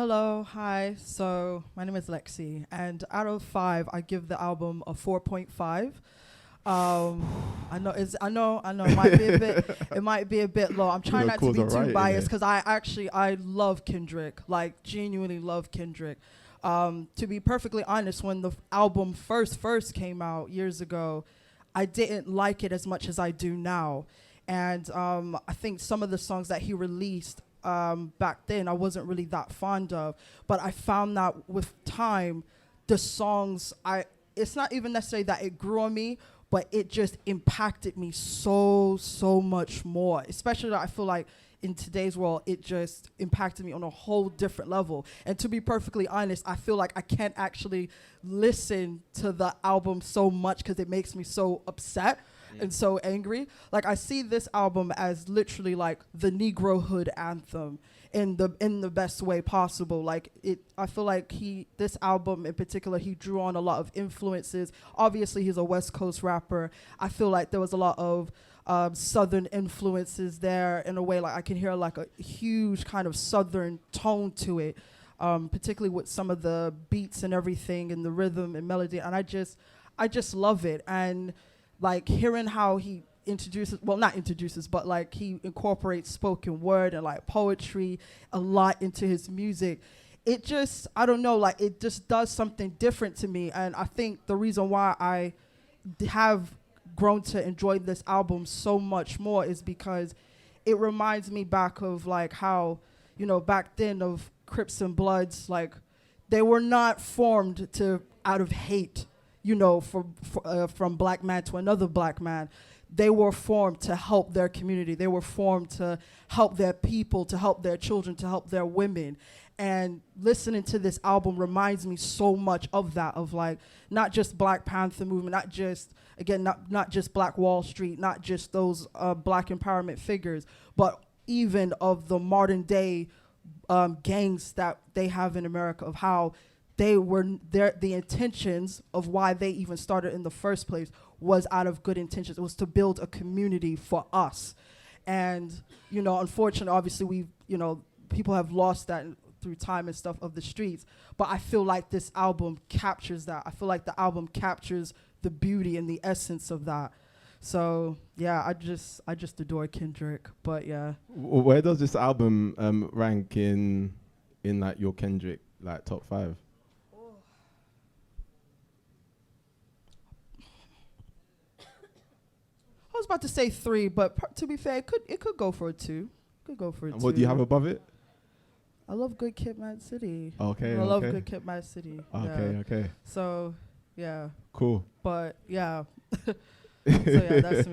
Hello, hi. So my name is Lexi, and out of 5, I give the album a 4.5. I know, it might be a bit, it might be a bit low. I'm trying not to Cause be a too riot in biased there. because I love Kendrick, like genuinely love Kendrick. To be perfectly honest, when the album first came out years ago, I didn't like it as much as I do now. And I think some of the songs that he released back then I wasn't really that fond of. But I found that with time, the songs, it's not even necessarily that it grew on me, but it just impacted me so much more. Especially that I feel like in today's world, it just impacted me on a whole different level. And to be perfectly honest, I feel like I can't actually listen to the album so much because it makes me so upset and so angry. Like I see this album as literally like the Negrohood anthem in the best way possible. Like I feel like this album in particular, he drew on a lot of influences. Obviously, he's a West Coast rapper. I feel like there was a lot of Southern influences there in a way. Like I can hear like a huge kind of Southern tone to it, particularly with some of the beats and everything and the rhythm and melody. And I just love it. And like hearing how he not introduces, but like he incorporates spoken word and like poetry a lot into his music. It just, I don't know, like it just does something different to me. And I think the reason why I have grown to enjoy this album so much more is because it reminds me back of like how, back then of Crips and Bloods, like they were not formed out of hate, from black man to another black man. They were formed to help their community. They were formed to help their people, to help their children, to help their women. And listening to this album reminds me so much of that, of like not just Black Panther movement, not just Black Wall Street, not just those black empowerment figures, but even of the modern day gangs that they have in America, of how the intentions of why they even started in the first place was out of good intentions. It was to build a community for us. And, unfortunately, obviously people have lost that through time and stuff of the streets. But I feel like this album captures that. I feel like the album captures the beauty and the essence of that. So yeah, I just adore Kendrick. But yeah. Where does this album rank in like your Kendrick like top 5? I was about to say 3, but to be fair, it could go for a 2. Could go for a 2. And what do you have above it? I love Good Kid, Mad City. Okay. I love Good Kid, Mad City. Okay. So, yeah. Cool. But yeah. So yeah, that's me.